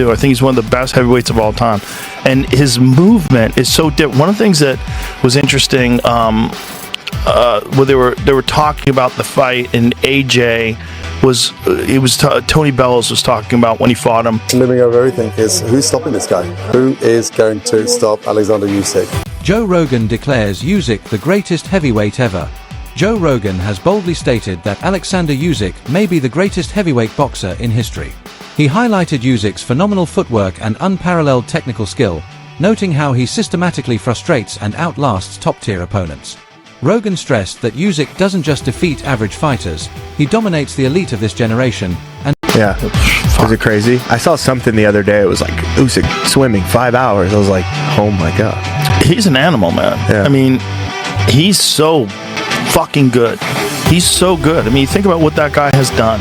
do. I think he's one of the best heavyweights of all time, and his movement is so different. One of the things that was interesting, where they were talking about the fight, and AJ was Tony Bellows was talking about when he fought him. Looming over everything is who's stopping this guy? Who is going to stop Oleksandr Usyk? Joe Rogan declares Usyk the greatest heavyweight ever. Joe Rogan has boldly stated that Oleksandr Usyk may be the greatest heavyweight boxer in history. He highlighted Usyk's phenomenal footwork and unparalleled technical skill, noting how he systematically frustrates and outlasts top-tier opponents. Rogan stressed that Usyk doesn't just defeat average fighters, he dominates the elite of this generation, and yeah, was it crazy? I saw something the other day, it was like Usyk swimming 5 hours. I was like, oh my god. He's an animal, man. Yeah. I mean, he's so fucking good. He's so good. I mean, think about what that guy has done.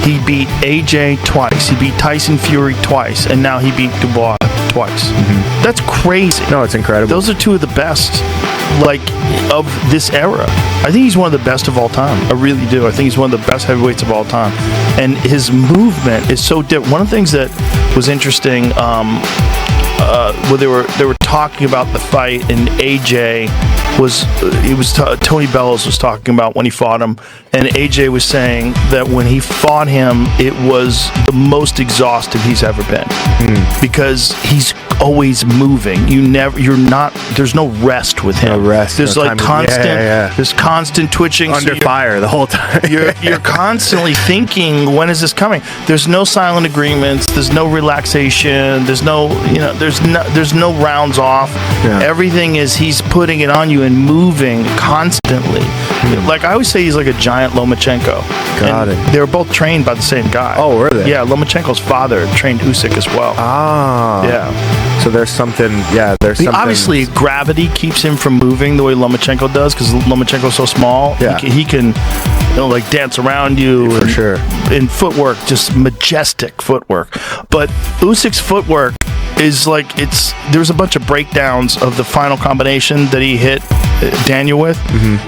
He beat AJ twice, he beat Tyson Fury twice, and now he beat Dubois twice. That's crazy. No, it's incredible. Those are two of the best, like, of this era. I think he's one of the best of all time. I really do. I think he's one of the best heavyweights of all time, and his movement is so different. One of the things that was interesting, where they were talking about the fight, and AJ was Tony Bellows was talking about when he fought him, and AJ was saying that when he fought him, it was the most exhausted he's ever been, because he's always moving. There's no rest with him. No rest. There's no like constant. There's constant twitching. Under fire the whole time. You're constantly thinking, when is this coming? There's no silent agreements. There's no relaxation. There's no rounds off. Yeah. Everything is he's putting it on you and moving constantly. Like I always say, he's like a giant Lomachenko. Got it. They were both trained by the same guy. Oh, were they? Yeah, Lomachenko's father trained Usyk as well. Ah. Yeah. So there's something. Yeah, there's something. Obviously, gravity keeps him from moving the way Lomachenko does, because Lomachenko's so small. Yeah. He can like dance around you. For sure. In footwork, just majestic footwork. But Usyk's footwork is like, there's a bunch of breakdowns of the final combination that he hit Daniel with,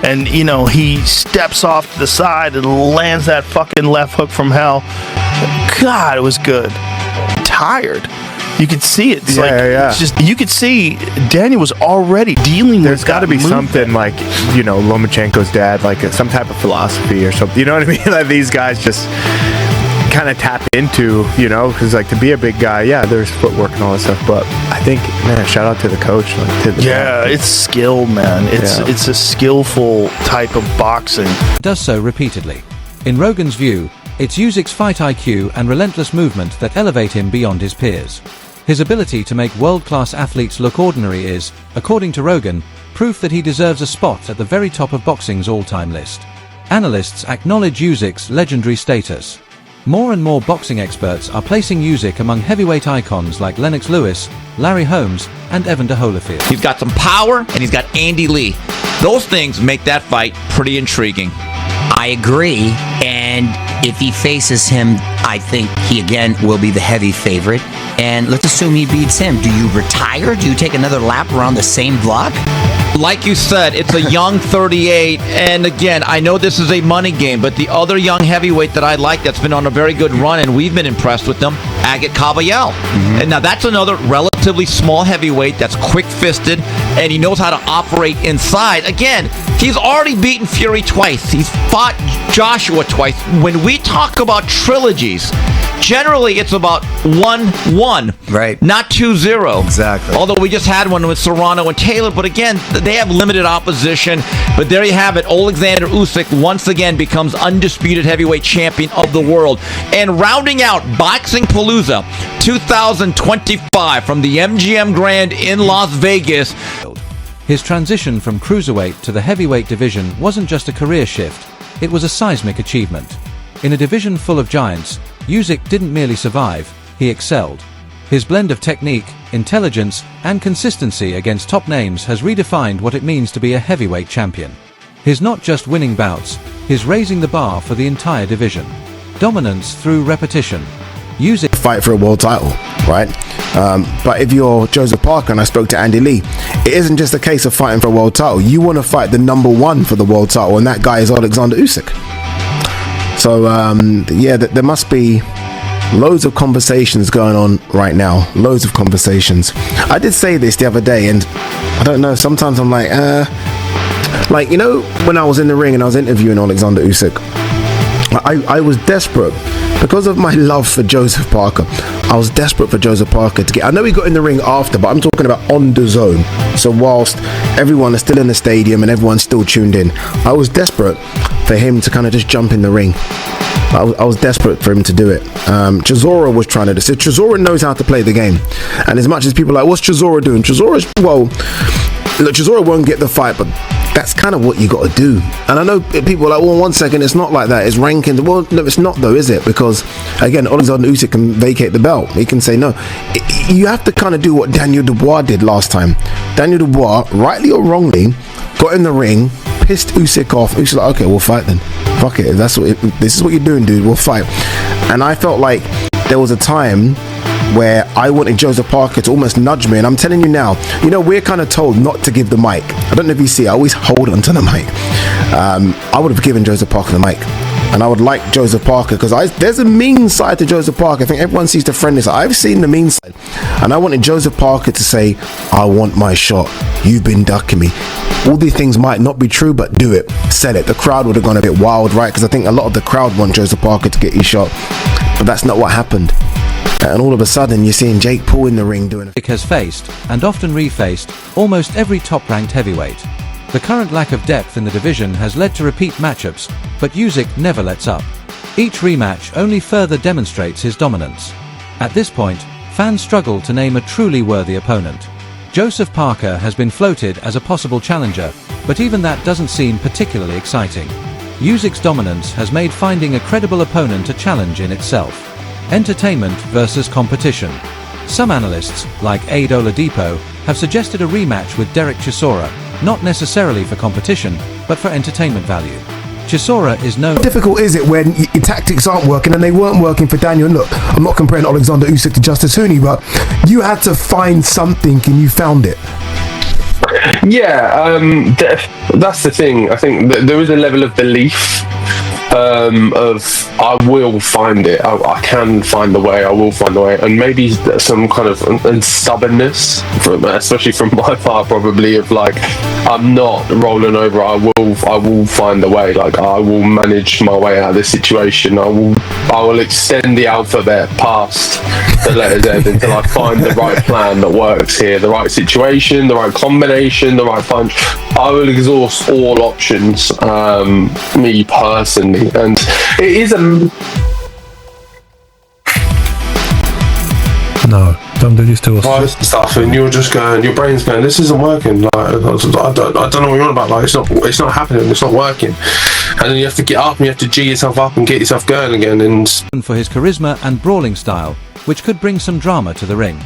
and he steps off to the side and lands that fucking left hook from hell. God, it was good. Tired. You could see it. It's just, you could see Daniel was already dealing There's with got to be movement. something like, Lomachenko's dad, like some type of philosophy or something. You know what I mean? Like these guys just kind of tap into, because like to be a big guy, there's footwork and all that stuff. But I think, man, shout out to the coach. It's skill, man. It's a skillful type of boxing. does so repeatedly. In Rogan's view, it's Usyk's fight IQ and relentless movement that elevate him beyond his peers. His ability to make world-class athletes look ordinary is, according to Rogan, proof that he deserves a spot at the very top of boxing's all-time list. Analysts acknowledge Usyk's legendary status. More and more boxing experts are placing Usyk among heavyweight icons like Lennox Lewis, Larry Holmes, and Evander Holyfield. He's got some power, and he's got Andy Lee. Those things make that fight pretty intriguing. I agree, and if he faces him, I think he again will be the heavy favorite. And let's assume he beats him. Do you retire? Do you take another lap around the same block? Like you said, it's a young 38, and again, I know this is a money game, but the other young heavyweight that I like that's been on a very good run, and we've been impressed with them, Agit Kabayel. And now that's another relatively small heavyweight that's quick-fisted, and he knows how to operate inside. Again, he's already beaten Fury twice. He's fought Joshua twice. When we talk about trilogies, generally it's about 1-1, right? Not 2-0. Exactly. Although we just had one with Serrano and Taylor, but again, they have limited opposition. But there you have it. Oleksandr Usyk once again becomes undisputed heavyweight champion of the world. And rounding out Boxing Palooza 2025 from the MGM Grand in Las Vegas. His transition from cruiserweight to the heavyweight division wasn't just a career shift, it was a seismic achievement. In a division full of giants, Usyk didn't merely survive, he excelled. His blend of technique, intelligence, and consistency against top names has redefined what it means to be a heavyweight champion. He's not just winning bouts, he's raising the bar for the entire division. Dominance through repetition. Usyk fight for a world title, right? But if you're Joseph Parker, and I spoke to Andy Lee, it isn't just a case of fighting for a world title. You want to fight the number one for the world title, and that guy is Oleksandr Usyk. So there must be loads of conversations going on right now. Loads of conversations. I did say this the other day, and I don't know, sometimes I'm like, you know, when I was in the ring and I was interviewing Oleksandr Usyk, I was desperate because of my love for Joseph Parker. I was desperate for Joseph Parker to get. I know he got in the ring after, but I'm talking about on the zone. So whilst everyone is still in the stadium and everyone's still tuned in, I was desperate for him to kind of just jump in the ring. I was desperate for him to do it. Chisora was trying to do it. So Chisora knows how to play the game. And as much as people are like, what's Chisora doing? Chisora won't get the fight, but that's kind of what you got to do. And I know people are like, well, 1 second, it's not like that. It's rankings. Well, no, it's not though, is it? Because, again, Oleksandr Usyk can vacate the belt. He can say no. You have to kind of do what Daniel Dubois did last time. Daniel Dubois, rightly or wrongly, got in the ring, pissed Usyk off. Usyk's like, okay, we'll fight then. Fuck it. If this is what you're doing, dude, we'll fight. And I felt like there was a time where I wanted Joseph Parker to almost nudge me, and I'm telling you now, you know, we're kind of told not to give the mic. I don't know if you see, I always hold onto the mic. I would have given Joseph Parker the mic, and I would like Joseph Parker, because there's a mean side to Joseph Parker. I think everyone sees the friendly side. I've seen the mean side, and I wanted Joseph Parker to say, I want my shot, you've been ducking me. All these things might not be true, but do it, sell it. The crowd would have gone a bit wild, right? Because I think a lot of the crowd want Joseph Parker to get his shot, but that's not what happened. And all of a sudden, you're seeing Jake Paul in the ring doing it. Usyk has faced, and often refaced, almost every top-ranked heavyweight. The current lack of depth in the division has led to repeat matchups, but Usyk never lets up. Each rematch only further demonstrates his dominance. At this point, fans struggle to name a truly worthy opponent. Joseph Parker has been floated as a possible challenger, but even that doesn't seem particularly exciting. Usyk's dominance has made finding a credible opponent a challenge in itself. Entertainment versus competition. Some analysts, like Aid Oladipo, have suggested a rematch with Derek Chisora, not necessarily for competition, but for entertainment value. Chisora is known... How difficult is it when your tactics aren't working, and they weren't working for Daniel? Look, I'm not comparing Oleksandr Usyk to Justice Hooney, but you had to find something and you found it. Yeah, that's the thing. I think that there is a level of belief of I will find it. I can find the way. I will find the way, and maybe some kind of stubbornness, especially from my part, probably of like, I'm not rolling over. I will find the way. Like, I will manage my way out of this situation. I will extend the alphabet past the letter Z until I find the right plan that works here, the right situation, the right combination, the right punch. I will exhaust all options, me personally, and it is a... No, don't do this to us. Stuff, and you're just going, your brain's going, this isn't working. Like, I don't know what you're on about. Like, it's not happening. It's not working. And then you have to get up and you have to G yourself up and get yourself going again. And for his charisma and brawling style, which could bring some drama to the ring.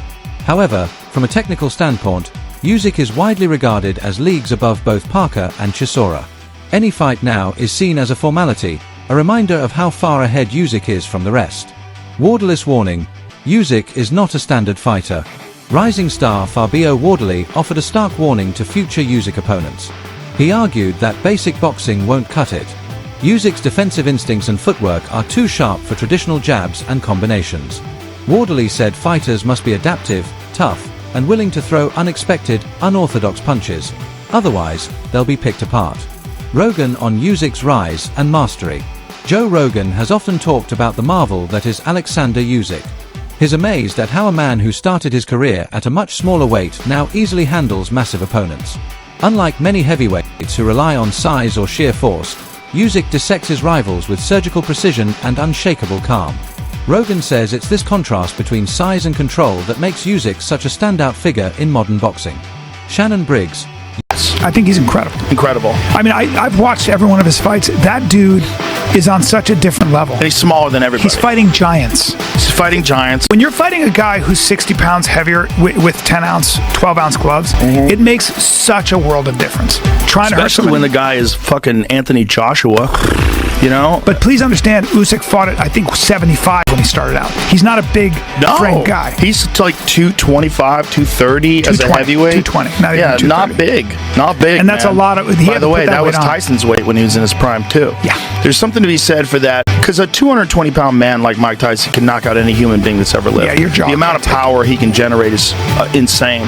However, from a technical standpoint, Usyk is widely regarded as leagues above both Parker and Chisora. Any fight now is seen as a formality, a reminder of how far ahead Usyk is from the rest. Wardless warning: Usyk is not a standard fighter. Rising star Fabio Wardley offered a stark warning to future Usyk opponents. He argued that basic boxing won't cut it. Usyk's defensive instincts and footwork are too sharp for traditional jabs and combinations. Wardley said fighters must be adaptive, tough, and willing to throw unexpected, unorthodox punches. Otherwise, they'll be picked apart. Rogan on Usyk's rise and mastery. Joe Rogan has often talked about the marvel that is Oleksandr Usyk. He's amazed at how a man who started his career at a much smaller weight now easily handles massive opponents. Unlike many heavyweights who rely on size or sheer force, Usyk dissects his rivals with surgical precision and unshakable calm. Rogan says it's this contrast between size and control that makes Usyk such a standout figure in modern boxing. Shannon Briggs. I think he's incredible. Incredible. I mean, I've watched every one of his fights. That dude is on such a different level. And he's smaller than everybody. He's fighting giants. He's fighting giants. When you're fighting a guy who's 60 pounds heavier with 10-ounce, 12-ounce gloves, it makes such a world of difference. Trying to hurt Especially when the guy is fucking Anthony Joshua. You know? But please understand, Usyk fought at, I think, 75 when he started out. He's not a big frame guy. He's like 225, 230 as a heavyweight. 220. Not big. Not big. And that's man. a lot of. By the way, that was Tyson's weight when he was in his prime, too. Yeah. There's something to be said for that, because a 220-pound man like Mike Tyson can knock out any human being that's ever lived. Yeah, your jaw. The amount of power he can generate is insane.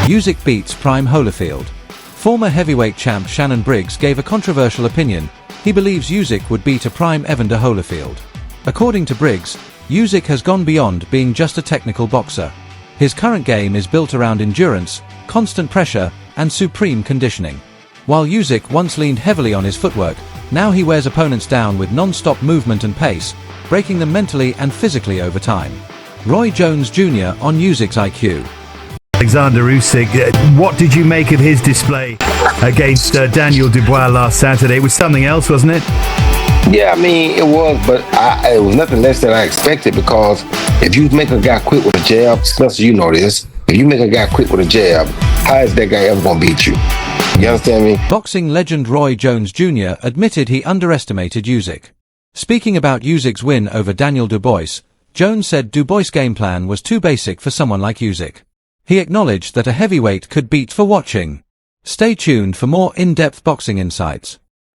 Usyk beats Prime Holyfield. Former heavyweight champ Shannon Briggs gave a controversial opinion. He believes Usyk would beat a prime Evander Holyfield. According to Briggs, Usyk has gone beyond being just a technical boxer. His current game is built around endurance, constant pressure, and supreme conditioning. While Usyk once leaned heavily on his footwork, now he wears opponents down with non-stop movement and pace, breaking them mentally and physically over time. Roy Jones Jr. on Usyk's IQ. Oleksandr Usyk, what did you make of his display against Daniel Dubois last Saturday? It was something else, wasn't it? Yeah, I mean, it was, but it was nothing less than I expected, because if you make a guy quit with a jab, Spencer, you know this, if you make a guy quit with a jab, how is that guy ever going to beat you? You understand me? Boxing legend Roy Jones Jr. admitted he underestimated Usyk. Speaking about Usyk's win over Daniel Dubois, Jones said Dubois' game plan was too basic for someone like Usyk. He acknowledged that a heavyweight could beat for watching. Stay tuned for more in-depth boxing insights.